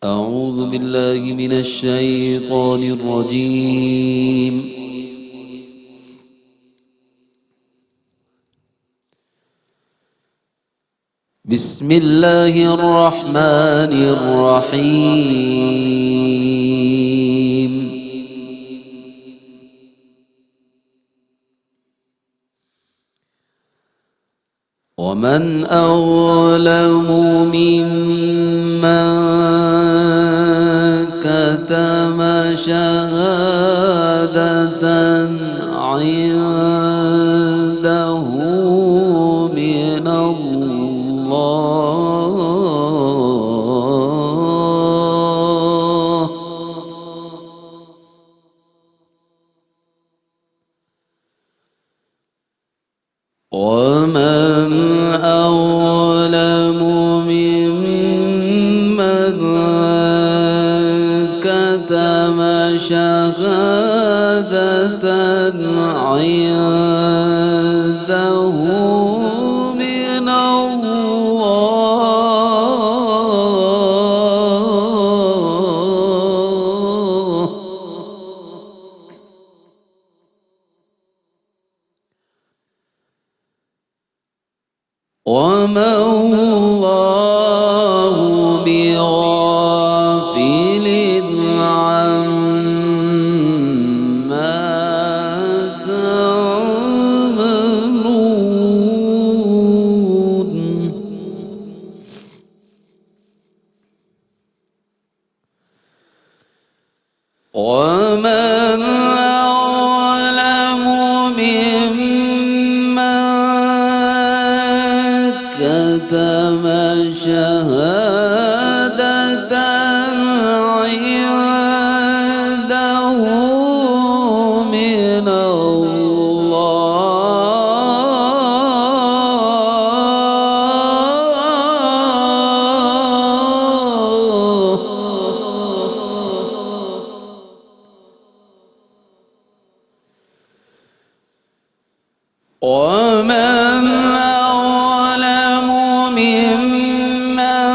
أعوذ بالله من الشيطان الرجيم. بسم الله الرحمن الرحيم. ومن أظلم ممن كتم شهادة عنده من الله ومن أظلم ممن كتم شهادة عنده من الله وما الله بغافل عما تعملون. ومن أظلم ممن كتم شهادة عنده من الله ومن أظلم ممن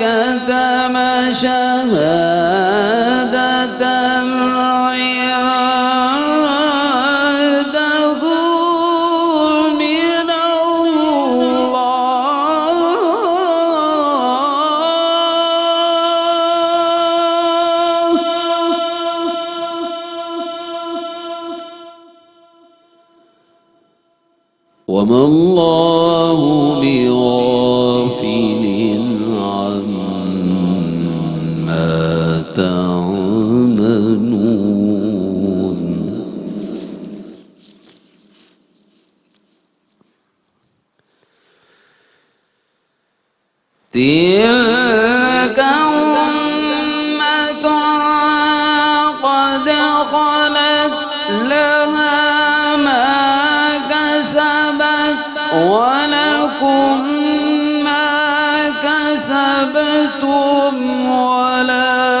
كتم شهادة عنده من الله وما الله بغافل عما تعملون. تلك أمة قد خلت لها ما كسبت ولكم ما كسبتم ولا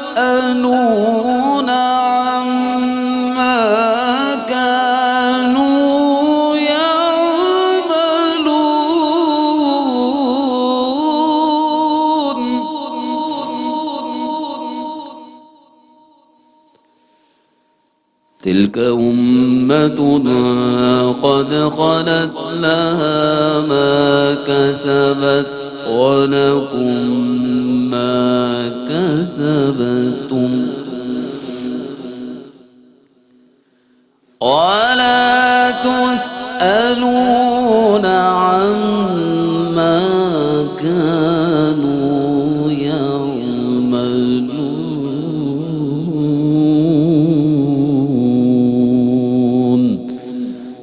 تسألون عما كانوا يعملون. تلك أمة قد خلت لها ما كسبت ولكم ما كسبتم ولا تسألون عما كانوا يعملون.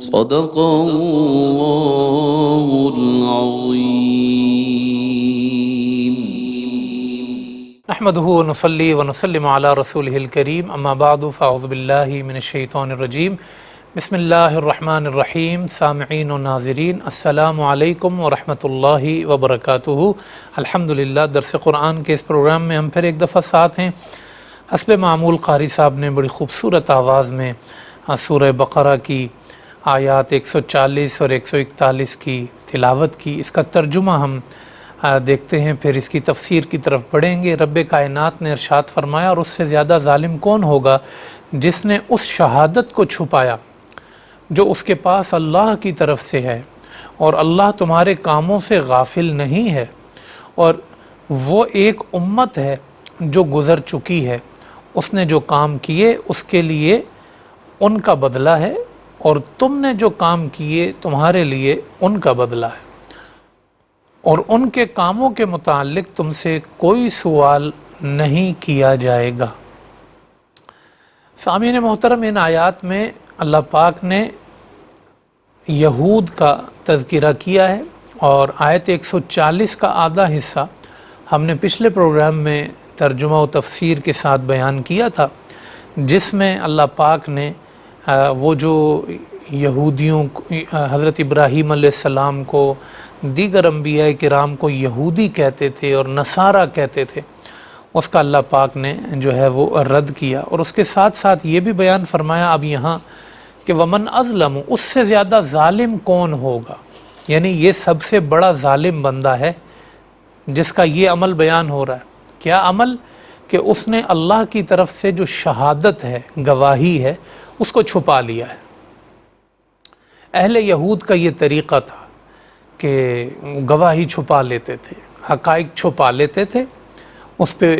صدق الله العظيم. نحمده ونصلي ونسلم على رسوله الكريم اما بعد فاعوذ باللہ من الشیطان الرجیم بسم اللہ الرحمن الرحیم. سامعین و ناظرین السلام علیکم ورحمۃ اللہ وبرکاتہ. الحمدللہ درس قرآن کے اس پروگرام میں ہم پھر ایک دفعہ ساتھ ہیں. حسب معمول قاری صاحب نے بڑی خوبصورت آواز میں سورہ بقرہ کی آیات 140 اور 141 کی تلاوت کی. اس کا ترجمہ ہم دیکھتے ہیں، پھر اس کی تفسیر کی طرف بڑھیں گے۔ رب کائنات نے ارشاد فرمایا، اور اس سے زیادہ ظالم کون ہوگا جس نے اس شہادت کو چھپایا جو اس کے پاس اللہ کی طرف سے ہے، اور اللہ تمہارے کاموں سے غافل نہیں ہے، اور وہ ایک امت ہے جو گزر چکی ہے، اس نے جو کام کیے اس کے لیے ان کا بدلہ ہے، اور تم نے جو کام کیے تمہارے لیے ان کا بدلہ ہے، اور ان کے کاموں کے متعلق تم سے کوئی سوال نہیں کیا جائے گا۔ سامعین محترم، ان آیات میں اللہ پاک نے یہود کا تذکرہ کیا ہے، اور آیت 140 کا آدھا حصہ ہم نے پچھلے پروگرام میں ترجمہ و تفسیر کے ساتھ بیان کیا تھا، جس میں اللہ پاک نے وہ جو یہودیوں حضرت ابراہیم علیہ السلام کو، دیگر انبیاء کرام کو یہودی کہتے تھے اور نصارہ کہتے تھے، اس کا اللہ پاک نے جو ہے وہ رد کیا، اور اس کے ساتھ ساتھ یہ بھی بیان فرمایا اب یہاں کہ ومن اظلم، اس سے زیادہ ظالم کون ہوگا، یعنی یہ سب سے بڑا ظالم بندہ ہے جس کا یہ عمل بیان ہو رہا ہے۔ کیا عمل؟ کہ اس نے اللہ کی طرف سے جو شہادت ہے، گواہی ہے، اس کو چھپا لیا ہے۔ اہل یہود کا یہ طریقہ تھا کہ گواہی چھپا لیتے تھے، حقائق چھپا لیتے تھے، اس پہ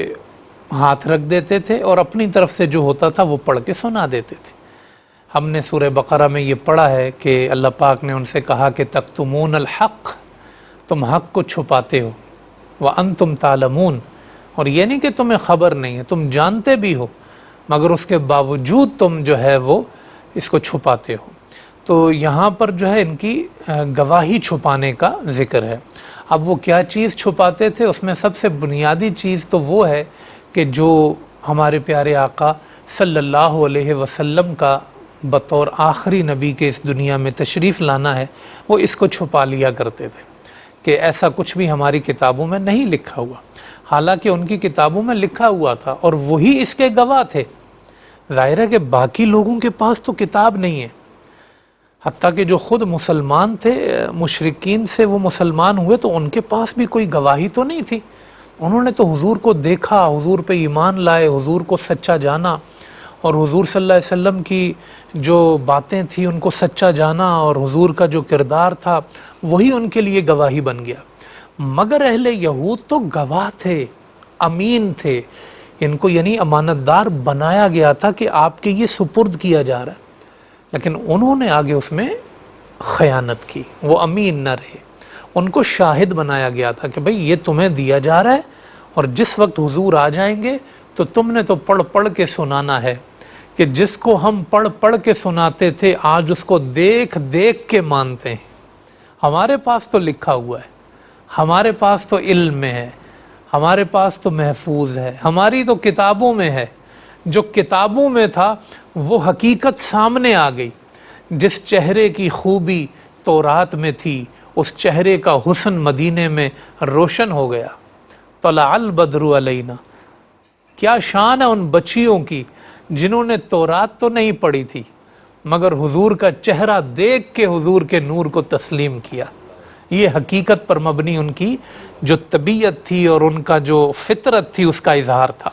ہاتھ رکھ دیتے تھے، اور اپنی طرف سے جو ہوتا تھا وہ پڑھ کے سنا دیتے تھے۔ ہم نے سورہ بقرہ میں یہ پڑھا ہے کہ اللہ پاک نے ان سے کہا کہ تکتمون الحق، تم حق کو چھپاتے ہو، وانتم تعلمون، اور یہ نہیں کہ تمہیں خبر نہیں ہے، تم جانتے بھی ہو، مگر اس کے باوجود تم جو ہے وہ اس کو چھپاتے ہو۔ تو یہاں پر جو ہے ان کی گواہی چھپانے کا ذکر ہے۔ اب وہ کیا چیز چھپاتے تھے؟ اس میں سب سے بنیادی چیز تو وہ ہے کہ جو ہمارے پیارے آقا صلی اللہ علیہ وسلم کا بطور آخری نبی کے اس دنیا میں تشریف لانا ہے، وہ اس کو چھپا لیا کرتے تھے کہ ایسا کچھ بھی ہماری کتابوں میں نہیں لکھا ہوا، حالانکہ ان کی کتابوں میں لکھا ہوا تھا، اور وہی اس کے گواہ تھے۔ ظاہر ہے کہ باقی لوگوں کے پاس تو کتاب نہیں ہے، حتیٰ کہ جو خود مسلمان تھے، مشرکین سے وہ مسلمان ہوئے تو ان کے پاس بھی کوئی گواہی تو نہیں تھی۔ انہوں نے تو حضور کو دیکھا، حضور پہ ایمان لائے، حضور کو سچا جانا، اور حضور صلی اللہ علیہ وسلم کی جو باتیں تھیں ان کو سچا جانا، اور حضور کا جو کردار تھا وہی ان کے لیے گواہی بن گیا۔ مگر اہل یہود تو گواہ تھے، امین تھے، ان کو یعنی امانت دار بنایا گیا تھا کہ آپ کے یہ سپرد کیا جا رہا ہے، لیکن انہوں نے آگے اس میں خیانت کی، وہ امین نہ رہے۔ ان کو شاہد بنایا گیا تھا کہ بھئی یہ تمہیں دیا جا رہا ہے، اور جس وقت حضور آ جائیں گے تو تم نے تو پڑھ پڑھ کے سنانا ہے، کہ جس کو ہم پڑھ پڑھ کے سناتے تھے آج اس کو دیکھ دیکھ کے مانتے ہیں۔ ہمارے پاس تو لکھا ہوا ہے، ہمارے پاس تو علم میں ہے، ہمارے پاس تو محفوظ ہے، ہماری تو کتابوں میں ہے۔ جو کتابوں میں تھا وہ حقیقت سامنے آ گئی۔ جس چہرے کی خوبی تورات میں تھی، اس چہرے کا حسن مدینے میں روشن ہو گیا۔ طلع البدر علینا، کیا شان ہے ان بچیوں کی جنہوں نے تورات تو نہیں پڑھی تھی، مگر حضور کا چہرہ دیکھ کے حضور کے نور کو تسلیم کیا۔ یہ حقیقت پر مبنی ان کی جو طبیعت تھی اور ان کا جو فطرت تھی اس کا اظہار تھا۔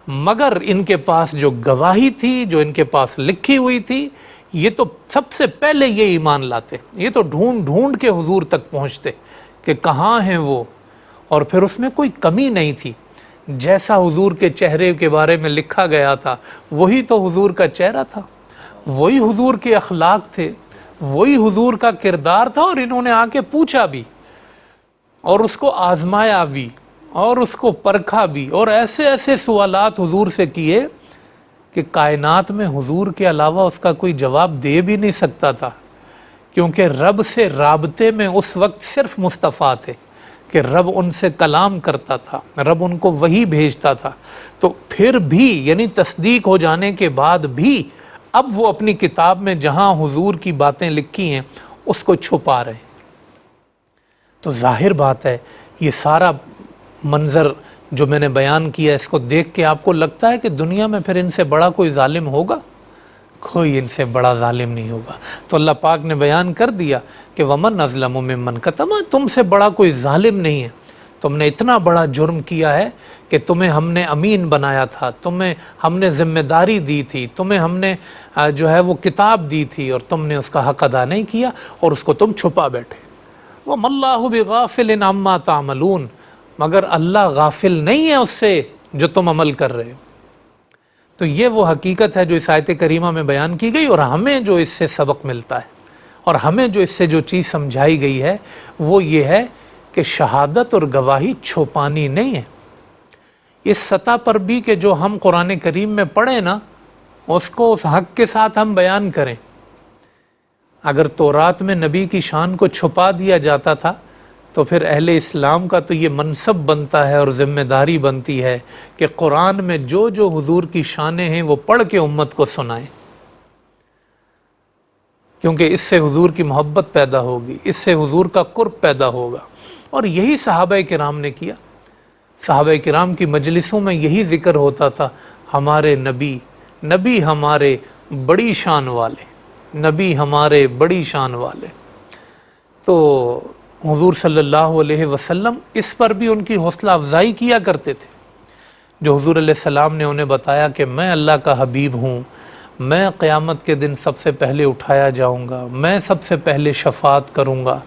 مگر ان کے پاس جو گواہی تھی، جو ان کے پاس لکھی ہوئی تھی، یہ تو سب سے پہلے یہ ایمان لاتے، یہ تو ڈھونڈ ڈھونڈ کے حضور تک پہنچتے کہ کہاں ہیں وہ، اور پھر اس میں کوئی کمی نہیں تھی۔ جیسا حضور کے چہرے کے بارے میں لکھا گیا تھا وہی تو حضور کا چہرہ تھا، وہی حضور کے اخلاق تھے، وہی حضور کا کردار تھا، اور انہوں نے آ کے پوچھا بھی، اور اس کو آزمایا بھی، اور اس کو پرکھا بھی، اور ایسے ایسے سوالات حضور سے کیے کہ کائنات میں حضور کے علاوہ اس کا کوئی جواب دے بھی نہیں سکتا تھا، کیونکہ رب سے رابطے میں اس وقت صرف مصطفیٰ تھے کہ رب ان سے کلام کرتا تھا، رب ان کو وحی بھیجتا تھا۔ تو پھر بھی یعنی تصدیق ہو جانے کے بعد بھی اب وہ اپنی کتاب میں جہاں حضور کی باتیں لکھی ہیں اس کو چھپا رہے ہیں۔ تو ظاہر بات ہے یہ سارا منظر جو میں نے بیان کیا، اس کو دیکھ کے آپ کو لگتا ہے کہ دنیا میں پھر ان سے بڑا کوئی ظالم ہوگا؟ کوئی ان سے بڑا ظالم نہیں ہوگا۔ تو اللہ پاک نے بیان کر دیا کہ ومن اظلم ممن کتم، تم سے بڑا کوئی ظالم نہیں ہے، تم نے اتنا بڑا جرم کیا ہے کہ تمہیں ہم نے امین بنایا تھا، تمہیں ہم نے ذمہ داری دی تھی، تمہیں ہم نے جو ہے وہ کتاب دی تھی اور تم نے اس کا حق ادا نہیں کیا اور اس کو تم چھپا بیٹھے۔ وَمَا اللَّهُ بِغَافِلٍ عَمَّا تَعْمَلُونَ، مگر اللہ غافل نہیں ہے اس سے جو تم عمل کر رہے ہو۔ تو یہ وہ حقیقت ہے جو اس آیت کریمہ میں بیان کی گئی، اور ہمیں جو اس سے سبق ملتا ہے اور ہمیں جو اس سے جو چیز سمجھائی گئی ہے وہ یہ ہے کہ شہادت اور گواہی چھپانی نہیں ہے۔ اس سطح پر بھی کہ جو ہم قرآن کریم میں پڑھیں نا اس کو اس حق کے ساتھ ہم بیان کریں۔ اگر تورات میں نبی کی شان کو چھپا دیا جاتا تھا تو پھر اہل اسلام کا تو یہ منصب بنتا ہے اور ذمہ داری بنتی ہے کہ قرآن میں جو جو حضور کی شانیں ہیں وہ پڑھ کے امت کو سنائیں، کیونکہ اس سے حضور کی محبت پیدا ہوگی، اس سے حضور کا قرب پیدا ہوگا۔ اور یہی صحابہ کرام نے کیا۔ صحابہ کرام کی مجلسوں میں یہی ذکر ہوتا تھا، ہمارے نبی ہمارے بڑی شان والے، نبی ہمارے بڑی شان والے۔ تو حضور صلی اللہ علیہ وسلم اس پر بھی ان کی حوصلہ افزائی کیا کرتے تھے۔ جو حضور علیہ السلام نے انہیں بتایا کہ میں اللہ کا حبیب ہوں، میں قیامت کے دن سب سے پہلے اٹھایا جاؤں گا، میں سب سے پہلے شفاعت کروں گا،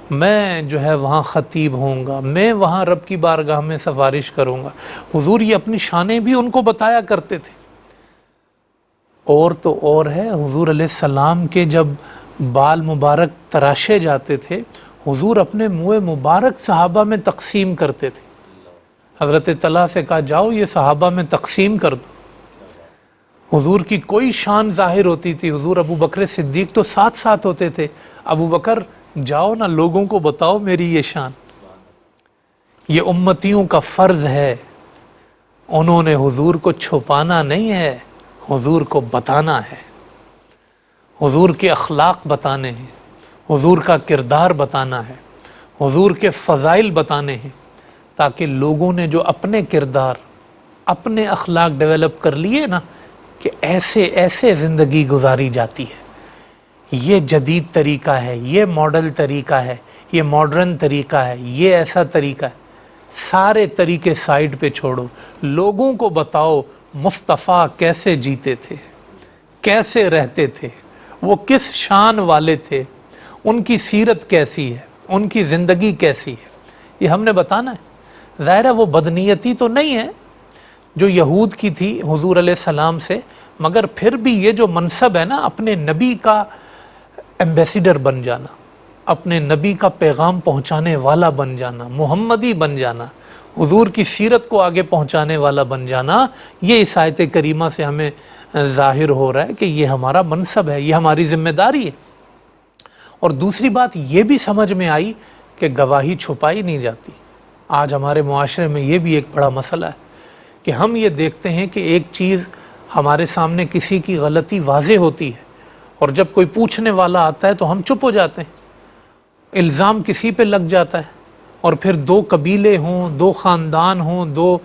میں جو ہے وہاں خطیب ہوں گا، میں وہاں رب کی بارگاہ میں سفارش کروں گا۔ حضور یہ اپنی شانیں بھی ان کو بتایا کرتے تھے۔ اور تو اور ہے، حضور علیہ السلام کے جب بال مبارک تراشے جاتے تھے، حضور اپنے منہ مبارک صحابہ میں تقسیم کرتے تھے۔ حضرت طلحہ سے کہا جاؤ یہ صحابہ میں تقسیم کر دو۔ حضور کی کوئی شان ظاہر ہوتی تھی، حضور ابو بکر صدیق تو ساتھ ساتھ ہوتے تھے، ابو بکر جاؤ نا لوگوں کو بتاؤ میری یہ شان، یہ امتیوں کا فرض ہے۔ انہوں نے حضور کو چھپانا نہیں ہے، حضور کو بتانا ہے، حضور کے اخلاق بتانے ہیں، حضور کا کردار بتانا ہے، حضور کے فضائل بتانے ہیں، تاکہ لوگوں نے جو اپنے کردار اپنے اخلاق ڈیولپ کر لیے نا کہ ایسے ایسے زندگی گزاری جاتی ہے، یہ جدید طریقہ ہے، یہ ماڈل طریقہ ہے، یہ ماڈرن طریقہ ہے، یہ ایسا طریقہ ہے، سارے طریقے سائیڈ پہ چھوڑو، لوگوں کو بتاؤ مصطفیٰ کیسے جیتے تھے، کیسے رہتے تھے، وہ کس شان والے تھے، ان کی سیرت کیسی ہے، ان کی زندگی کیسی ہے، یہ ہم نے بتانا ہے۔ ظاہر ہے وہ بدنیتی تو نہیں ہے جو یہود کی تھی حضور علیہ السلام سے، مگر پھر بھی یہ جو منصب ہے نا اپنے نبی کا ایمبیسیڈر بن جانا، اپنے نبی کا پیغام پہنچانے والا بن جانا، محمدی بن جانا، حضور کی سیرت کو آگے پہنچانے والا بن جانا، یہ اس آیت کریمہ سے ہمیں ظاہر ہو رہا ہے کہ یہ ہمارا منصب ہے، یہ ہماری ذمہ داری ہے۔ اور دوسری بات یہ بھی سمجھ میں آئی کہ گواہی چھپائی نہیں جاتی۔ آج ہمارے معاشرے میں یہ بھی ایک بڑا مسئلہ ہے کہ ہم یہ دیکھتے ہیں کہ ایک چیز ہمارے سامنے کسی کی غلطی واضح ہوتی ہے اور جب کوئی پوچھنے والا آتا ہے تو ہم چپ ہو جاتے ہیں، الزام کسی پہ لگ جاتا ہے، اور پھر دو قبیلے ہوں، دو خاندان ہوں، دو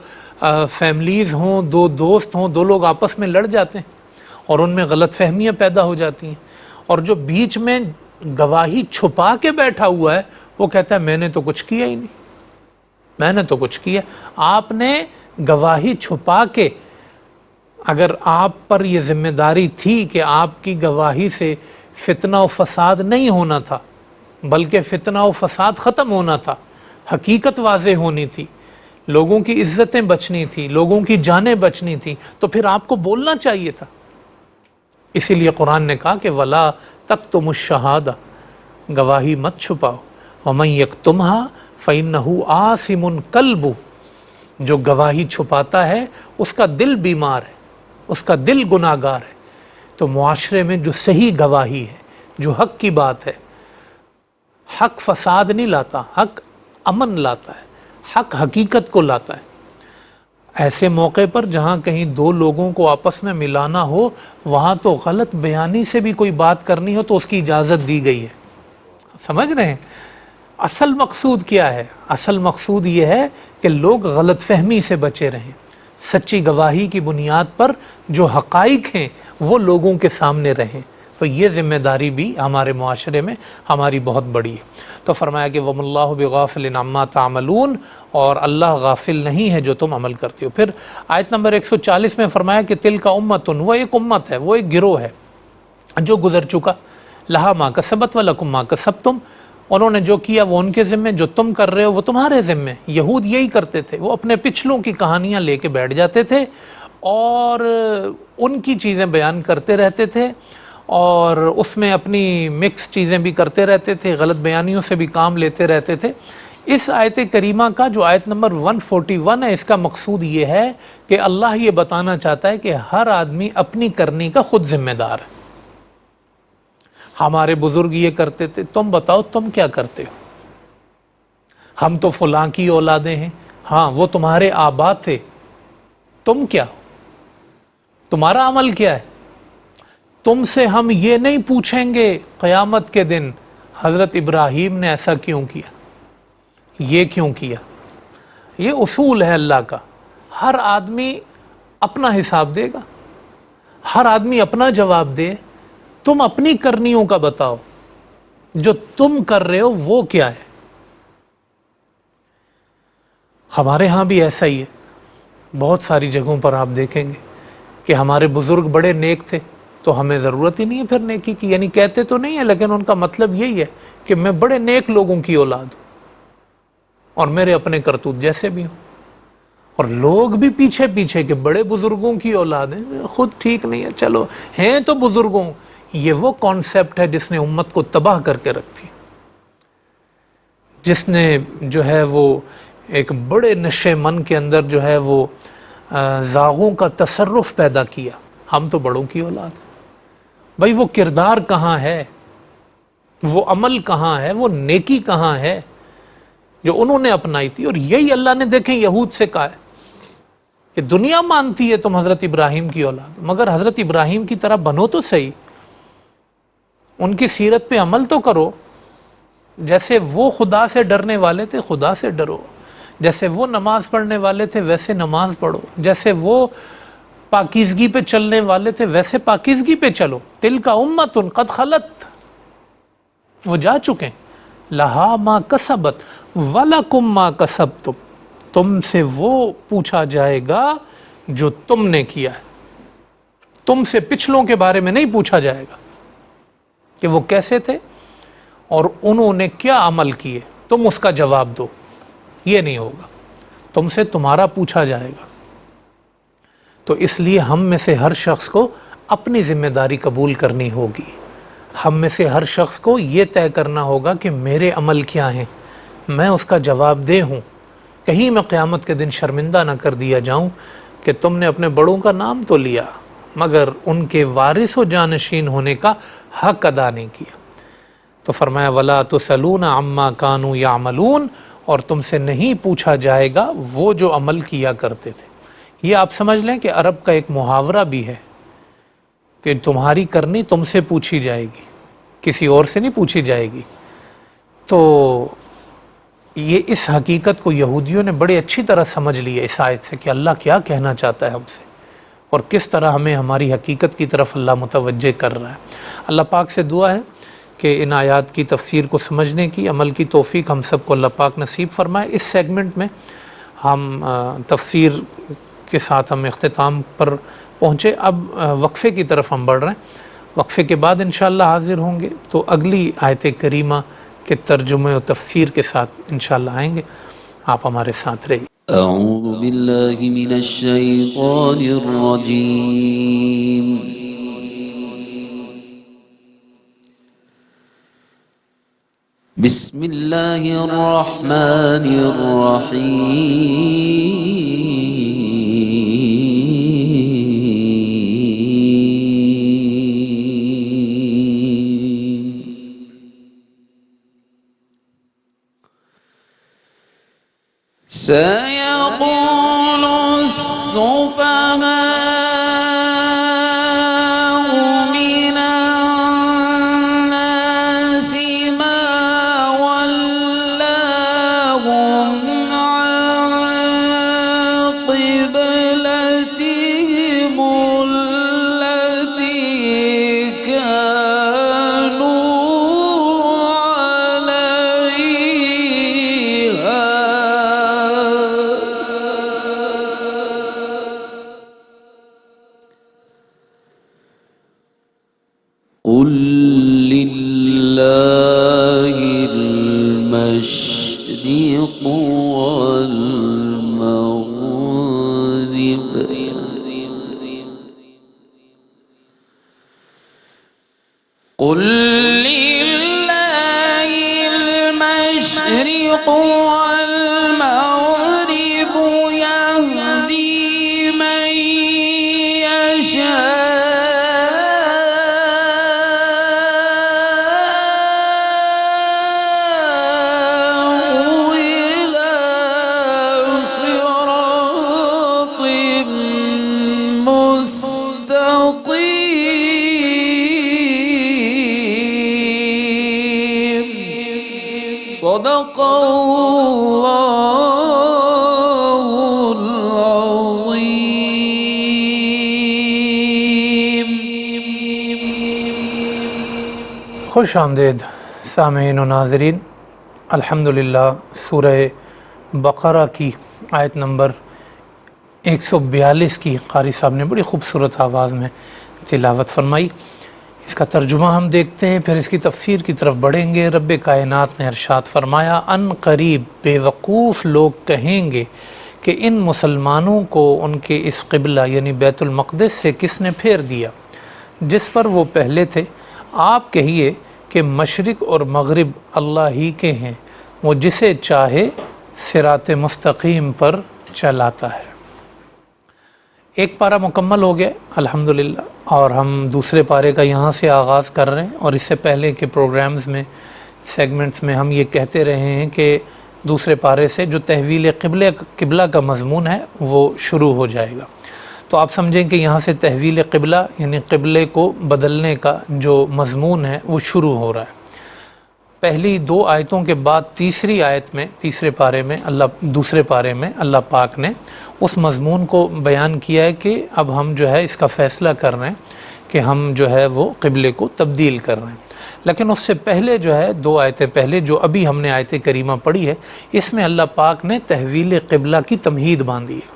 فیملیز ہوں، دو دوست ہوں، دو لوگ آپس میں لڑ جاتے ہیں اور ان میں غلط فہمیاں پیدا ہو جاتی ہیں، اور جو بیچ میں گواہی چھپا کے بیٹھا ہوا ہے وہ کہتا ہے میں نے تو کچھ کیا ہی نہیں، میں نے تو کچھ کیا۔ آپ نے گواہی چھپا کے، اگر آپ پر یہ ذمہ داری تھی کہ آپ کی گواہی سے فتنہ و فساد نہیں ہونا تھا بلکہ فتنہ و فساد ختم ہونا تھا، حقیقت واضح ہونی تھی، لوگوں کی عزتیں بچنی تھی، لوگوں کی جانیں بچنی تھی، تو پھر آپ کو بولنا چاہیے تھا۔ اسی لیے قرآن نے کہا کہ وَلَا تَكْتُمُ الشَّهَادَةَ، گواہی مت چھپاؤ، وَمَن يَكْتُمْهَا فَإِنَّهُ آثِمٌ قَلْبُهُ، جو گواہی چھپاتا ہے اس کا دل بیمار ہے، اس کا دل گناہگار ہے۔ تو معاشرے میں جو صحیح گواہی ہے، جو حق کی بات ہے، حق فساد نہیں لاتا، حق امن لاتا ہے، حق حقیقت کو لاتا ہے۔ ایسے موقع پر جہاں کہیں دو لوگوں کو آپس میں ملانا ہو، وہاں تو غلط بیانی سے بھی کوئی بات کرنی ہو تو اس کی اجازت دی گئی ہے۔ سمجھ رہے ہیں اصل مقصود کیا ہے؟ اصل مقصود یہ ہے کہ لوگ غلط فہمی سے بچے رہیں، سچی گواہی کی بنیاد پر جو حقائق ہیں وہ لوگوں کے سامنے رہیں، تو یہ ذمہ داری بھی ہمارے معاشرے میں ہماری بہت بڑی ہے۔ تو فرمایا کہ وَمَا اللَّهُ بِغَافِلٍ عَمَّا تَعْمَلُونَ، اور اللہ غافل نہیں ہے جو تم عمل کرتے ہو۔ پھر آیت نمبر 140 میں فرمایا کہ تِلْکَ أُمَّةٌ، وہ ایک امت ہے، وہ ایک گروہ ہے جو گزر چکا، لہا ما کسبت ولکم ما کسبتم، انہوں نے جو کیا وہ ان کے ذمے، جو تم کر رہے ہو وہ تمہارے ذمے۔ یہود یہی کرتے تھے، وہ اپنے پچھلوں کی کہانیاں لے کے بیٹھ جاتے تھے اور ان کی چیزیں بیان کرتے رہتے تھے، اور اس میں اپنی مکس چیزیں بھی کرتے رہتے تھے، غلط بیانیوں سے بھی کام لیتے رہتے تھے۔ اس آیت کریمہ کا جو آیت نمبر 141 ہے، اس کا مقصود یہ ہے کہ اللہ یہ بتانا چاہتا ہے کہ ہر آدمی اپنی کرنی کا خود ذمہ دار ہے۔ ہمارے بزرگ یہ کرتے تھے، تم بتاؤ تم کیا کرتے ہو؟ ہم تو فلاں کی اولادیں ہیں، ہاں وہ تمہارے آبا تھے، تم کیا ہو؟ تمہارا عمل کیا ہے؟ تم سے ہم یہ نہیں پوچھیں گے قیامت کے دن حضرت ابراہیم نے ایسا کیوں کیا، یہ کیوں کیا۔ یہ اصول ہے اللہ کا، ہر آدمی اپنا حساب دے گا، ہر آدمی اپنا جواب دے۔ تم اپنی کرنیوں کا بتاؤ، جو تم کر رہے ہو وہ کیا ہے۔ ہمارے ہاں بھی ایسا ہی ہے، بہت ساری جگہوں پر آپ دیکھیں گے کہ ہمارے بزرگ بڑے نیک تھے تو ہمیں ضرورت ہی نہیں ہے پھر نیکی کی، یعنی کہتے تو نہیں ہے لیکن ان کا مطلب یہی ہے کہ میں بڑے نیک لوگوں کی اولاد ہوں اور میرے اپنے کرتوت جیسے بھی ہوں، اور لوگ بھی پیچھے پیچھے کہ بڑے بزرگوں کی اولاد ہیں، خود ٹھیک نہیں ہے، چلو ہیں تو بزرگوں۔ یہ وہ کانسیپٹ ہے جس نے امت کو تباہ کر کے رکھ دی، جس نے جو ہے وہ ایک بڑے نشے من کے اندر جو ہے وہ زاغوں کا تصرف پیدا کیا۔ ہم تو بڑوں کی اولاد ہیں، بھائی وہ کردار کہاں ہے، وہ عمل کہاں ہے، وہ نیکی کہاں ہے جو انہوں نے اپنائی تھی۔ اور یہی اللہ نے دیکھیں یہود سے کہا ہے کہ دنیا مانتی ہے تم حضرت ابراہیم کی اولاد، مگر حضرت ابراہیم کی طرح بنو تو صحیح، ان کی سیرت پہ عمل تو کرو، جیسے وہ خدا سے ڈرنے والے تھے خدا سے ڈرو، جیسے وہ نماز پڑھنے والے تھے ویسے نماز پڑھو، جیسے وہ پاکیزگی پہ چلنے والے تھے ویسے پاکیزگی پہ چلو۔ تلک امۃ قد خلت، وہ جا چکے ہیں، لہا ما کسبت ولکم ما کسبتم، تم سے وہ پوچھا جائے گا جو تم نے کیا ہے، تم سے پچھلوں کے بارے میں نہیں پوچھا جائے گا کہ وہ کیسے تھے اور انہوں نے کیا عمل کیے، تم اس کا جواب دو، یہ نہیں ہوگا، تم سے تمہارا پوچھا جائے گا۔ تو اس لیے ہم میں سے ہر شخص کو اپنی ذمہ داری قبول کرنی ہوگی، ہم میں سے ہر شخص کو یہ طے کرنا ہوگا کہ میرے عمل کیا ہیں، میں اس کا جواب دہ ہوں، کہیں میں قیامت کے دن شرمندہ نہ کر دیا جاؤں کہ تم نے اپنے بڑوں کا نام تو لیا مگر ان کے وارث و جانشین ہونے کا حق ادا نہیں کیا۔ تو فرمایا وَلَا تُسْأَلُونَ عَمَّا كَانُوا يَعْمَلُونَ، اور تم سے نہیں پوچھا جائے گا وہ جو عمل کیا کرتے تھے۔ یہ آپ سمجھ لیں کہ عرب کا ایک محاورہ بھی ہے کہ تمہاری کرنی تم سے پوچھی جائے گی، کسی اور سے نہیں پوچھی جائے گی۔ تو یہ اس حقیقت کو یہودیوں نے بڑے اچھی طرح سمجھ لیا اس آیت سے کہ اللہ کیا کہنا چاہتا ہے ہم سے اور کس طرح ہمیں ہماری حقیقت کی طرف اللہ متوجہ کر رہا ہے۔ اللہ پاک سے دعا ہے کہ ان آیات کی تفسیر کو سمجھنے کی عمل کی توفیق ہم سب کو اللہ پاک نصیب فرمائے۔ اس سیگمنٹ میں ہم تفسیر کے ساتھ ہم اختتام پر پہنچے، اب وقفے کی طرف ہم بڑھ رہے ہیں، وقفے کے بعد انشاءاللہ حاضر ہوں گے تو اگلی آیت کریمہ کے ترجمے و تفسیر کے ساتھ انشاءاللہ آئیں گے، آپ ہمارے ساتھ رہیے۔ اعوذ باللہ من الشیطان الرجیم، بسم اللہ الرحمن الرحیم۔ سيقول السفهاء من الناس ما ولاهم عن قبلتهم التي قل لله المشرق والمغرب قل لله المشرق والمغرب يهدي من يشاء إلى صراط مستقيم. صدق الله العظيم. خوش آمدید سامعین و ناظرین. الحمدللہ سورہ بقرہ کی آیت نمبر 142 کی قاری صاحب نے بڑی خوبصورت آواز میں تلاوت فرمائی. اس کا ترجمہ ہم دیکھتے ہیں، پھر اس کی تفسیر کی طرف بڑھیں گے. رب کائنات نے ارشاد فرمایا، ان قریب بے وقوف لوگ کہیں گے کہ ان مسلمانوں کو ان کے اس قبلہ یعنی بیت المقدس سے کس نے پھیر دیا جس پر وہ پہلے تھے. آپ کہیے کہ مشرق اور مغرب اللہ ہی کے ہیں، وہ جسے چاہے صراط مستقیم پر چلاتا ہے. ایک پارہ مکمل ہو گیا الحمدللہ، اور ہم دوسرے پارے کا یہاں سے آغاز کر رہے ہیں. اور اس سے پہلے کے پروگرامز میں سیگمنٹس میں ہم یہ کہتے رہے ہیں کہ دوسرے پارے سے جو تحویل قبلہ کا مضمون ہے وہ شروع ہو جائے گا. تو آپ سمجھیں کہ یہاں سے تحویل قبلہ یعنی قبلے کو بدلنے کا جو مضمون ہے وہ شروع ہو رہا ہے. پہلی 2 آیتوں کے بعد تیسری آیت میں دوسرے پارے میں اللہ پاک نے اس مضمون کو بیان کیا ہے کہ اب ہم جو ہے اس کا فیصلہ کر رہے ہیں کہ ہم جو ہے وہ قبلے کو تبدیل کر رہے ہیں. لیکن اس سے پہلے جو ہے 2 آیتیں پہلے جو ابھی ہم نے آیت کریمہ پڑھی ہے، اس میں اللہ پاک نے تحویل قبلہ کی تمہید باندھی ہے.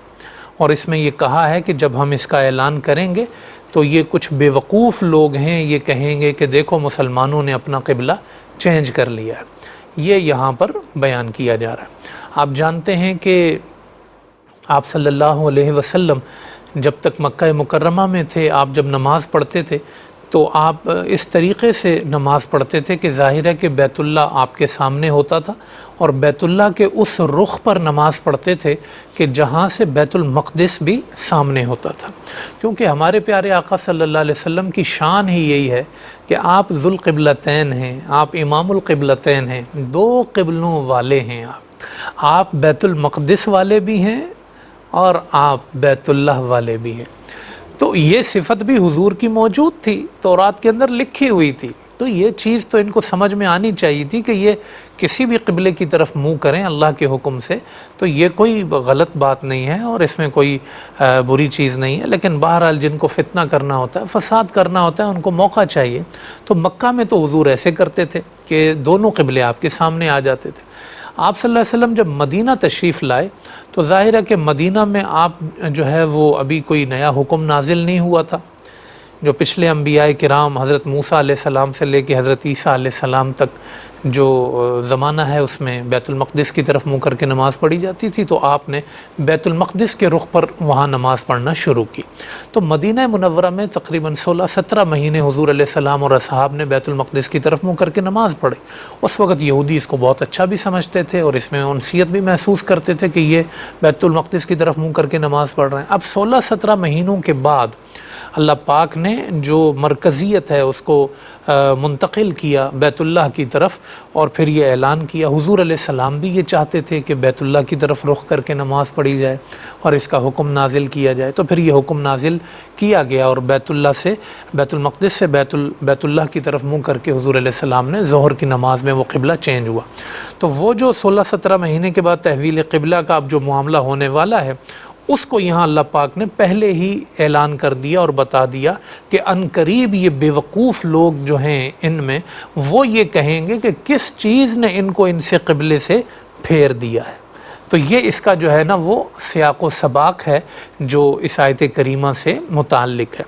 اور اس میں یہ کہا ہے کہ جب ہم اس کا اعلان کریں گے تو یہ کچھ بے وقوف لوگ ہیں، یہ کہیں گے کہ دیکھو مسلمانوں نے اپنا قبلہ چینج کر لیا ہے. یہ یہاں پر بیان کیا جا رہا ہے. آپ جانتے ہیں کہ آپ صلی اللہ علیہ وسلم جب تک مکہ مکرمہ میں تھے، آپ جب نماز پڑھتے تھے تو آپ اس طریقے سے نماز پڑھتے تھے کہ ظاہر ہے کہ بیت اللہ آپ کے سامنے ہوتا تھا، اور بیت اللہ کے اس رخ پر نماز پڑھتے تھے کہ جہاں سے بیت المقدس بھی سامنے ہوتا تھا. کیونکہ ہمارے پیارے آقا صلی اللہ علیہ وسلم کی شان ہی یہی ہے کہ آپ ذوالقبلتین ہیں، آپ امام القبلتین ہیں، 2 قبلوں والے ہیں. آپ بیت المقدس والے بھی ہیں اور آپ بیت اللہ والے بھی ہیں. تو یہ صفت بھی حضور کی موجود تھی، تورات کے اندر لکھی ہوئی تھی. تو یہ چیز تو ان کو سمجھ میں آنی چاہیے تھی کہ یہ کسی بھی قبلے کی طرف منہ کریں اللہ کے حکم سے، تو یہ کوئی غلط بات نہیں ہے اور اس میں کوئی بری چیز نہیں ہے. لیکن بہرحال جن کو فتنہ کرنا ہوتا ہے، فساد کرنا ہوتا ہے، ان کو موقع چاہیے. تو مکہ میں تو حضور ایسے کرتے تھے کہ دونوں قبلے آپ کے سامنے آ جاتے تھے. آپ صلی اللہ علیہ وسلم جب مدینہ تشریف لائے تو ظاہر ہے کہ مدینہ میں آپ جو ہے وہ ابھی کوئی نیا حکم نازل نہیں ہوا تھا. جو پچھلے انبیاء کرام حضرت موسیٰ علیہ السلام سے لے کے حضرت عیسیٰ علیہ السلام تک جو زمانہ ہے اس میں بیت المقدس کی طرف منہ کر کے نماز پڑھی جاتی تھی، تو آپ نے بیت المقدس کے رخ پر وہاں نماز پڑھنا شروع کی. تو مدینہ منورہ میں تقریباً 16-17 مہینے حضور علیہ السلام اور اصحاب نے بیت المقدس کی طرف منہ کر کے نماز پڑھی. اس وقت یہودی اس کو بہت اچھا بھی سمجھتے تھے اور اس میں انسیت بھی محسوس کرتے تھے کہ یہ بیت المقدس کی طرف منہ کر کے نماز پڑھ رہے ہیں. اب 16-17 مہینوں کے بعد اللہ پاک نے جو مرکزیت ہے اس کو منتقل کیا بیت اللہ کی طرف، اور پھر یہ اعلان کیا. حضور علیہ السلام بھی یہ چاہتے تھے کہ بیت اللہ کی طرف رخ کر کے نماز پڑھی جائے اور اس کا حکم نازل کیا جائے. تو پھر یہ حکم نازل کیا گیا اور بیت المقدس سے بیت اللہ کی طرف منہ کر کے حضور علیہ السلام نے ظہر کی نماز میں وہ قبلہ چینج ہوا. تو وہ جو 16-17 مہینے کے بعد تحویل قبلہ کا اب جو معاملہ ہونے والا ہے، اس کو یہاں اللہ پاک نے پہلے ہی اعلان کر دیا اور بتا دیا کہ ان قریب یہ بیوقوف لوگ جو ہیں ان میں وہ یہ کہیں گے کہ کس چیز نے ان کو ان سے قبلے سے پھیر دیا ہے. تو یہ اس کا جو ہے نا وہ سیاق و سباق ہے جو اس آیت کریمہ سے متعلق ہے.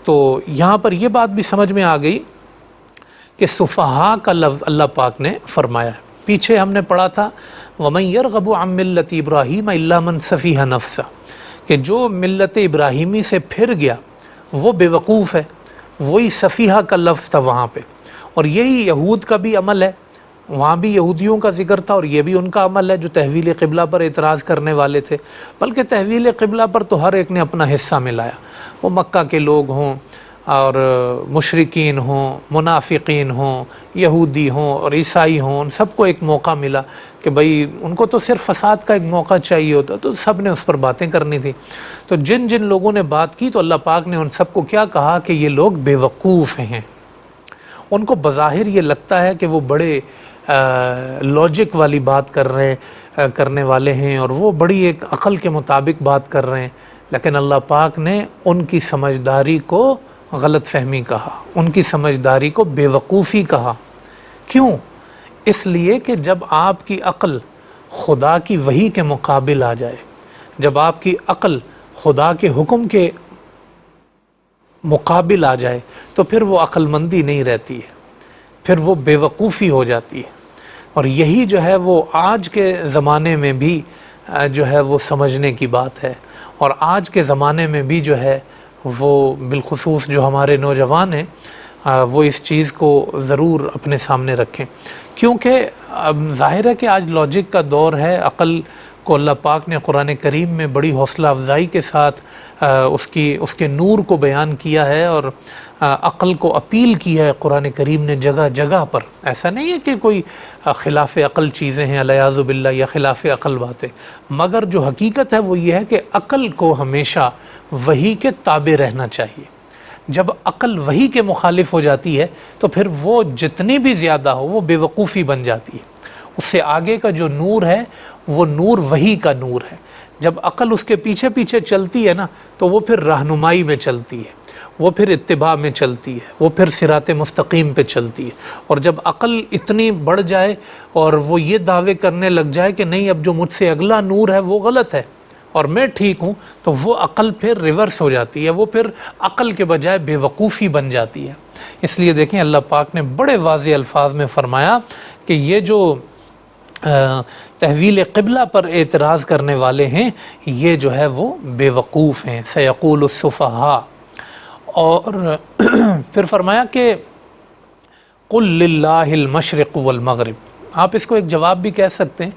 تو یہاں پر یہ بات بھی سمجھ میں آ گئی کہ سفہا کا لفظ اللہ پاک نے فرمایا ہے۔ پیچھے ہم نے پڑھا تھا وَمَن يَرْغَبُ عَن مِلَّةِ إِبْرَاهِيمَ إِلَّا مَن سَفِيهَ نَفْسَهُ، کہ جو ملت ابراہیمی سے پھر گیا وہ بے وقوف ہے۔ وہی سفیہہ کا لفظ تھا وہاں پہ، اور یہی یہود کا بھی عمل ہے۔ وہاں بھی یہودیوں کا ذکر تھا، اور یہ بھی ان کا عمل ہے جو تحویل قبلہ پر اعتراض کرنے والے تھے۔ بلکہ تحویل قبلہ پر تو ہر ایک نے اپنا حصہ ملایا، وہ مکہ کے لوگ ہوں اور مشرکین ہوں، منافقین ہوں، یہودی ہوں اور عیسائی ہوں، ان سب کو ایک موقع ملا کہ بھئی ان کو تو صرف فساد کا ایک موقع چاہیے ہوتا، تو سب نے اس پر باتیں کرنی تھی۔ تو جن جن لوگوں نے بات کی تو اللہ پاک نے ان سب کو کیا کہا کہ یہ لوگ بے وقوف ہیں۔ ان کو بظاہر یہ لگتا ہے کہ وہ بڑے لاجک والی بات کرنے والے ہیں، اور وہ بڑی ایک عقل کے مطابق بات کر رہے ہیں، لیکن اللہ پاک نے ان کی سمجھداری کو غلط فہمی کہا، ان کی سمجھداری کو بے وقوفی کہا۔ کیوں؟ اس لیے کہ جب آپ کی عقل خدا کی وحی کے مقابل آ جائے، جب آپ کی عقل خدا کے حکم کے مقابل آ جائے، تو پھر وہ عقل مندی نہیں رہتی ہے، پھر وہ بے وقوفی ہو جاتی ہے۔ اور یہی جو ہے وہ آج کے زمانے میں بھی جو ہے وہ سمجھنے کی بات ہے، اور آج کے زمانے میں بھی جو ہے وہ بالخصوص جو ہمارے نوجوان ہیں وہ اس چیز کو ضرور اپنے سامنے رکھیں، کیونکہ ظاہر ہے کہ آج لاجک کا دور ہے۔ عقل کو اللہ پاک نے قرآن کریم میں بڑی حوصلہ افزائی کے ساتھ اس کے نور کو بیان کیا ہے، اور عقل کو اپیل کی ہے قرآن کریم نے جگہ جگہ پر۔ ایسا نہیں ہے کہ کوئی خلاف عقل چیزیں ہیں الیاذ باللہ یا خلاف عقل باتیں، مگر جو حقیقت ہے وہ یہ ہے کہ عقل کو ہمیشہ وحی کے تابع رہنا چاہیے۔ جب عقل وحی کے مخالف ہو جاتی ہے تو پھر وہ جتنی بھی زیادہ ہو وہ بے وقوفی بن جاتی ہے۔ اس سے آگے کا جو نور ہے وہ نور وحی کا نور ہے۔ جب عقل اس کے پیچھے پیچھے چلتی ہے نا تو وہ پھر رہنمائی میں چلتی ہے، وہ پھر اتباع میں چلتی ہے، وہ پھر صراط مستقیم پہ چلتی ہے۔ اور جب عقل اتنی بڑھ جائے اور وہ یہ دعوے کرنے لگ جائے کہ نہیں اب جو مجھ سے اگلا نور ہے وہ غلط ہے اور میں ٹھیک ہوں، تو وہ عقل پھر ریورس ہو جاتی ہے، وہ پھر عقل کے بجائے بے وقوفی بن جاتی ہے۔ اس لیے دیکھیں اللہ پاک نے بڑے واضح الفاظ میں فرمایا کہ یہ جو تحویل قبلہ پر اعتراض کرنے والے ہیں یہ جو ہے وہ بے وقوف ہیں، سیقول السفہاء۔ اور پھر فرمایا کہ قل للہ المشرق والمغرب۔ آپ اس کو ایک جواب بھی کہہ سکتے ہیں،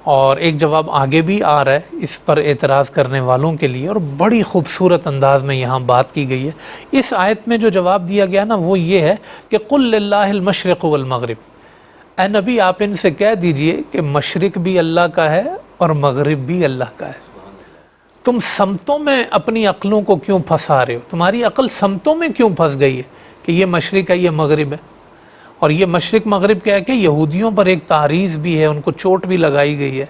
اور ایک جواب آگے بھی آ رہا ہے اس پر اعتراض کرنے والوں کے لیے، اور بڑی خوبصورت انداز میں یہاں بات کی گئی ہے۔ اس آیت میں جو جواب دیا گیا نا وہ یہ ہے کہ قل للہ المشرق والمغرب، اے نبی آپ ان سے کہہ دیجئے کہ مشرق بھی اللہ کا ہے اور مغرب بھی اللہ کا ہے۔ تم سمتوں میں اپنی عقلوں کو کیوں پھنسا رہے ہو؟ تمہاری عقل سمتوں میں کیوں پھنس گئی ہے کہ یہ مشرق ہے یہ مغرب ہے؟ اور یہ مشرق مغرب کہہ کے یہودیوں پر ایک تعریض بھی ہے، ان کو چوٹ بھی لگائی گئی ہے،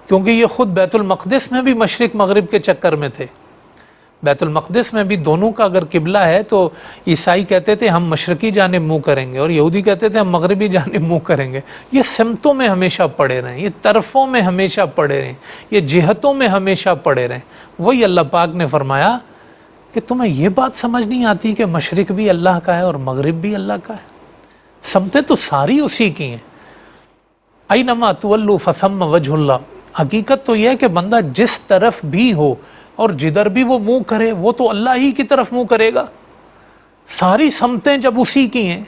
کیونکہ یہ خود بیت المقدس میں بھی مشرق مغرب کے چکر میں تھے۔ بیت المقدس میں بھی دونوں کا اگر قبلہ ہے تو عیسائی کہتے تھے ہم مشرقی جانب منہ کریں گے، اور یہودی کہتے تھے ہم مغربی جانب منہ کریں گے۔ یہ سمتوں میں ہمیشہ پڑے رہیں، یہ طرفوں میں ہمیشہ پڑے رہیں، یہ جہتوں میں ہمیشہ پڑے رہیں۔ وہی اللہ پاک نے فرمایا کہ تمہیں یہ بات سمجھ نہیں آتی کہ مشرق بھی اللہ کا ہے اور مغرب بھی اللہ کا ہے؟ سمتیں تو ساری اسی کی ہیں۔ اینما تولوا فثم وجہ اللہ۔ حقیقت تو یہ ہے کہ بندہ جس طرف بھی ہو اور جدھر بھی وہ منہ کرے وہ تو اللہ ہی کی طرف منہ کرے گا۔ ساری سمتیں جب اسی کی ہیں،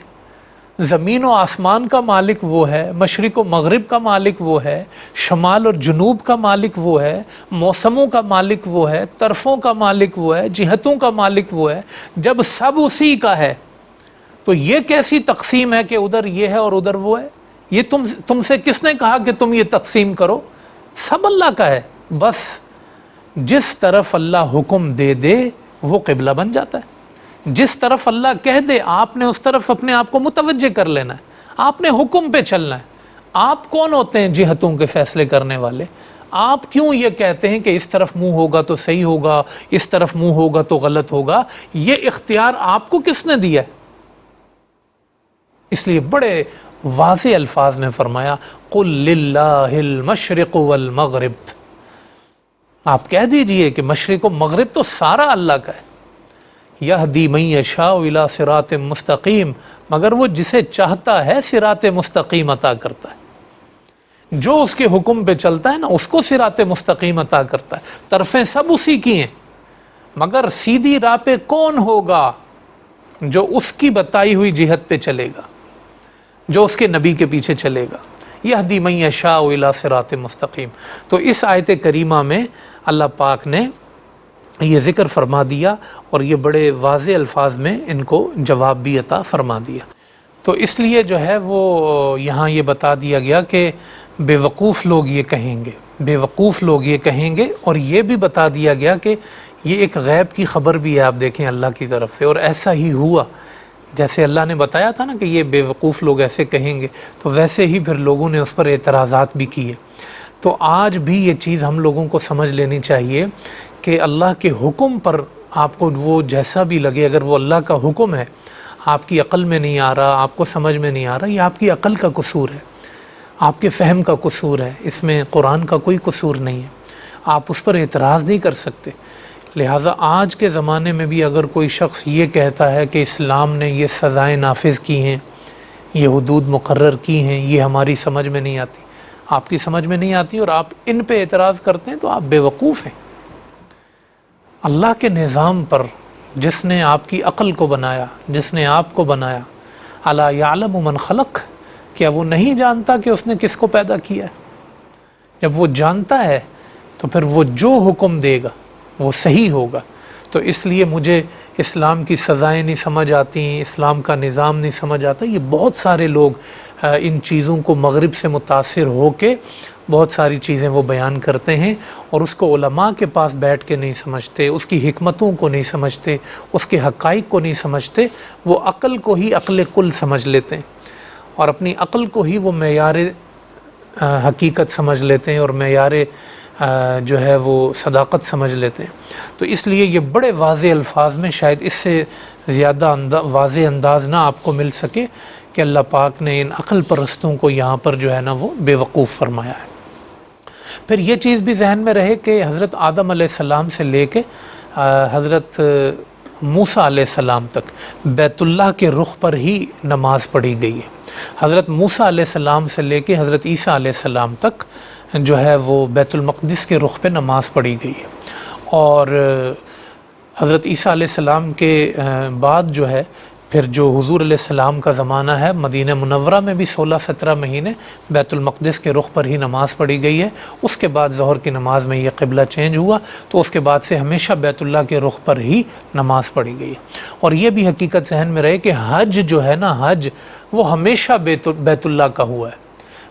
زمین و آسمان کا مالک وہ ہے، مشرق و مغرب کا مالک وہ ہے، شمال اور جنوب کا مالک وہ ہے، موسموں کا مالک وہ ہے، طرفوں کا مالک وہ ہے، جہتوں کا مالک وہ ہے، جب سب اسی کا ہے تو یہ کیسی تقسیم ہے کہ ادھر یہ ہے اور ادھر وہ ہے؟ یہ تم سے کس نے کہا کہ تم یہ تقسیم کرو؟ سب اللہ کا ہے، بس جس طرف اللہ حکم دے دے وہ قبلہ بن جاتا ہے۔ جس طرف اللہ کہہ دے آپ نے اس طرف اپنے آپ کو متوجہ کر لینا ہے، آپ نے حکم پہ چلنا ہے۔ آپ کون ہوتے ہیں جہتوں کے فیصلے کرنے والے؟ آپ کیوں یہ کہتے ہیں کہ اس طرف منہ ہوگا تو صحیح ہوگا، اس طرف منہ ہوگا تو غلط ہوگا؟ یہ اختیار آپ کو کس نے دیا ہے؟ اس لیے بڑے واضح الفاظ میں فرمایا قل للہ المشرق والمغرب۔ آپ کہہ دیجئے کہ مشرق و مغرب تو سارا اللہ کا ہے۔ یہدی من یشاء الی صراط مستقیم، مگر وہ جسے چاہتا ہے صراط مستقیم عطا کرتا ہے، جو اس کے حکم پہ چلتا ہے نا اس کو صراط مستقیم عطا کرتا ہے۔ طرفیں سب اسی کی ہیں، مگر سیدھی راہ پہ کون ہوگا؟ جو اس کی بتائی ہوئی جہت پہ چلے گا، جو اس کے نبی کے پیچھے چلے گا۔ یہدی من یشاء الی صراط مستقیم۔ تو اس آیت کریمہ میں اللہ پاک نے یہ ذکر فرما دیا اور یہ بڑے واضح الفاظ میں ان کو جواب بھی عطا فرما دیا۔ تو اس لیے جو ہے وہ یہاں یہ بتا دیا گیا کہ بے وقوف لوگ یہ کہیں گے، بے وقوف لوگ یہ کہیں گے، اور یہ بھی بتا دیا گیا کہ یہ ایک غیب کی خبر بھی ہے، آپ دیکھیں اللہ کی طرف سے، اور ایسا ہی ہوا۔ جیسے اللہ نے بتایا تھا نا کہ یہ بے وقوف لوگ ایسے کہیں گے، تو ویسے ہی پھر لوگوں نے اس پر اعتراضات بھی کیے۔ تو آج بھی یہ چیز ہم لوگوں کو سمجھ لینی چاہیے کہ اللہ کے حکم پر آپ کو وہ جیسا بھی لگے، اگر وہ اللہ کا حکم ہے، آپ کی عقل میں نہیں آ رہا، آپ کو سمجھ میں نہیں آ رہا، یہ آپ کی عقل کا قصور ہے، آپ کے فہم کا قصور ہے، اس میں قرآن کا کوئی قصور نہیں ہے، آپ اس پر اعتراض نہیں کر سکتے۔ لہٰذا آج کے زمانے میں بھی اگر کوئی شخص یہ کہتا ہے کہ اسلام نے یہ سزائیں نافذ کی ہیں، یہ حدود مقرر کی ہیں، یہ ہماری سمجھ میں نہیں آتی، آپ کی سمجھ میں نہیں آتی، اور آپ ان پہ اعتراض کرتے ہیں، تو آپ بے وقوف ہیں۔ اللہ کے نظام پر جس نے آپ کی عقل کو بنایا، جس نے آپ کو بنایا، الا یعلم من خلق، کیا وہ نہیں جانتا کہ اس نے کس کو پیدا کیا ہے؟ جب وہ جانتا ہے تو پھر وہ جو حکم دے گا وہ صحیح ہوگا۔ تو اس لیے مجھے اسلام کی سزائیں نہیں سمجھ آتی، اسلام کا نظام نہیں سمجھ آتا۔ یہ بہت سارے لوگ ان چیزوں کو مغرب سے متاثر ہو کے بہت ساری چیزیں وہ بیان کرتے ہیں، اور اس کو علماء کے پاس بیٹھ کے نہیں سمجھتے، اس کی حکمتوں کو نہیں سمجھتے، اس کے حقائق کو نہیں سمجھتے، وہ عقل کو ہی عقل کل سمجھ لیتے ہیں، اور اپنی عقل کو ہی وہ معیار حقیقت سمجھ لیتے ہیں، اور معیار جو ہے وہ صداقت سمجھ لیتے ہیں۔ تو اس لیے یہ بڑے واضح الفاظ میں، شاید اس سے زیادہ واضح انداز نہ آپ کو مل سکے کہ اللہ پاک نے ان عقل پرستوں کو یہاں پر جو ہے نا وہ بے وقوف فرمایا ہے۔ پھر یہ چیز بھی ذہن میں رہے کہ حضرت آدم علیہ السلام سے لے کے حضرت موسیٰ علیہ السلام تک بیت اللہ کے رخ پر ہی نماز پڑھی گئی ہے۔ حضرت موسیٰ علیہ السلام سے لے کے حضرت عیسیٰ علیہ السلام تک جو ہے وہ بیت المقدس کے رخ پہ نماز پڑھی گئی ہے، اور حضرت عیسیٰ علیہ السلام کے بعد جو ہے پھر جو حضور علیہ السلام کا زمانہ ہے، مدینہ منورہ میں بھی 16-17 مہینے بیت المقدس کے رخ پر ہی نماز پڑھی گئی ہے۔ اس کے بعد ظہر کی نماز میں یہ قبلہ چینج ہوا، تو اس کے بعد سے ہمیشہ بیت اللہ کے رخ پر ہی نماز پڑھی گئی ہے۔ اور یہ بھی حقیقت ذہن میں رہے کہ حج جو ہے نا، حج وہ ہمیشہ بیت اللہ کا ہوا ہے،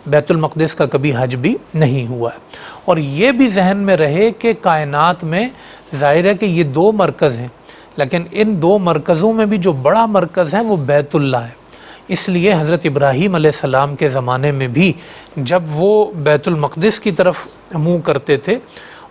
بیت المقدس کا کبھی حج بھی نہیں ہوا ہے۔ اور یہ بھی ذہن میں رہے کہ کائنات میں ظاہر ہے کہ یہ 2 مرکز ہیں، لیکن ان 2 مرکزوں میں بھی جو بڑا مرکز ہے وہ بیت اللہ ہے۔ اس لیے حضرت ابراہیم علیہ السلام کے زمانے میں بھی جب وہ بیت المقدس کی طرف منہ کرتے تھے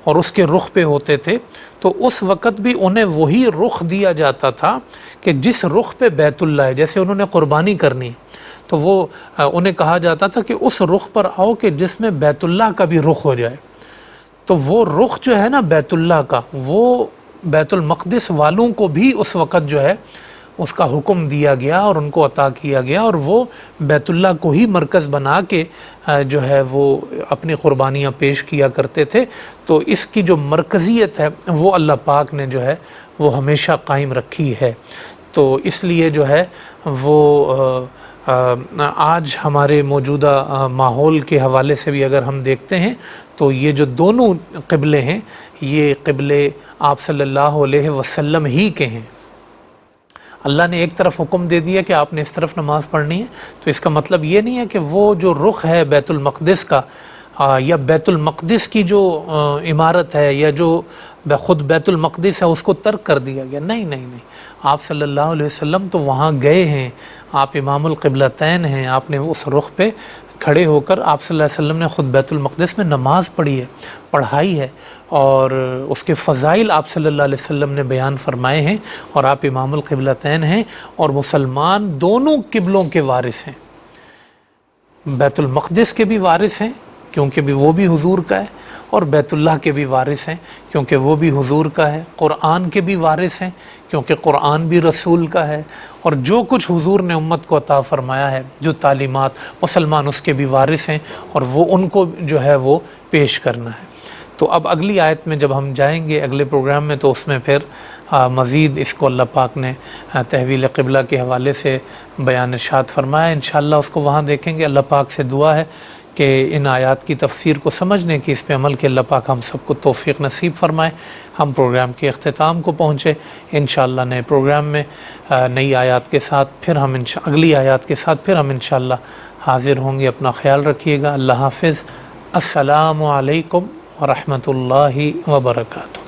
اور اس کے رخ پہ ہوتے تھے، تو اس وقت بھی انہیں وہی رخ دیا جاتا تھا کہ جس رخ پہ بیت اللہ ہے۔ جیسے انہوں نے قربانی کرنی ہے تو وہ انہیں کہا جاتا تھا کہ اس رخ پر آؤ کہ جس میں بیت اللہ کا بھی رخ ہو جائے۔ تو وہ رخ جو ہے نا بیت اللہ کا، وہ بیت المقدس والوں کو بھی اس وقت جو ہے اس کا حکم دیا گیا اور ان کو عطا کیا گیا، اور وہ بیت اللہ کو ہی مرکز بنا کے جو ہے وہ اپنی قربانیاں پیش کیا کرتے تھے۔ تو اس کی جو مرکزیت ہے وہ اللہ پاک نے جو ہے وہ ہمیشہ قائم رکھی ہے۔ تو اس لیے جو ہے وہ آج ہمارے موجودہ ماحول کے حوالے سے بھی اگر ہم دیکھتے ہیں تو یہ جو دونوں قبلے ہیں، یہ قبلے آپ صلی اللہ علیہ وسلم ہی کے ہیں۔ اللہ نے ایک طرف حکم دے دیا کہ آپ نے اس طرف نماز پڑھنی ہے، تو اس کا مطلب یہ نہیں ہے کہ وہ جو رخ ہے بیت المقدس کا یا بیت المقدس کی جو عمارت ہے یا جو خود بیت المقدس ہے اس کو ترک کر دیا گیا۔ نہیں نہیں نہیں، آپ صلی اللہ علیہ وسلم تو وہاں گئے ہیں، آپ امام القبلتین ہیں، آپ نے اس رخ پہ کھڑے ہو کر آپ صلی اللہ علیہ وسلم نے خود بیت المقدس میں نماز پڑھی ہے، پڑھائی ہے، اور اس کے فضائل آپ صلی اللہ علیہ وسلم نے بیان فرمائے ہیں، اور آپ امام القبلتین ہیں، اور مسلمان دونوں قبلوں کے وارث ہیں، بیت المقدس کے بھی وارث ہیں کیونکہ بھی وہ بھی حضور کا ہے، اور بیت اللہ کے بھی وارث ہیں کیونکہ وہ بھی حضور کا ہے، قرآن کے بھی وارث ہیں کیونکہ قرآن بھی رسول کا ہے، اور جو کچھ حضور نے امت کو عطا فرمایا ہے، جو تعلیمات، مسلمان اس کے بھی وارث ہیں اور وہ ان کو جو ہے وہ پیش کرنا ہے۔ تو اب اگلی آیت میں جب ہم جائیں گے اگلے پروگرام میں تو اس میں پھر مزید اس کو اللہ پاک نے تحویل قبلہ کے حوالے سے بیان ارشاد فرمایا، انشاءاللہ اس کو وہاں دیکھیں گے۔ اللہ پاک سے دعا ہے کہ ان آیات کی تفسیر کو سمجھنے کی، اس پہ عمل کے اللہ پاک ہم سب کو توفیق نصیب فرمائے، ہم پروگرام کے اختتام کو پہنچے۔ انشاءاللہ نئے پروگرام میں نئی آیات کے ساتھ پھر ہم اگلی آیات کے ساتھ پھر ہم انشاءاللہ حاضر ہوں گے۔ اپنا خیال رکھیے گا۔ اللہ حافظ۔ السلام علیکم ورحمۃ اللہ وبرکاتہ۔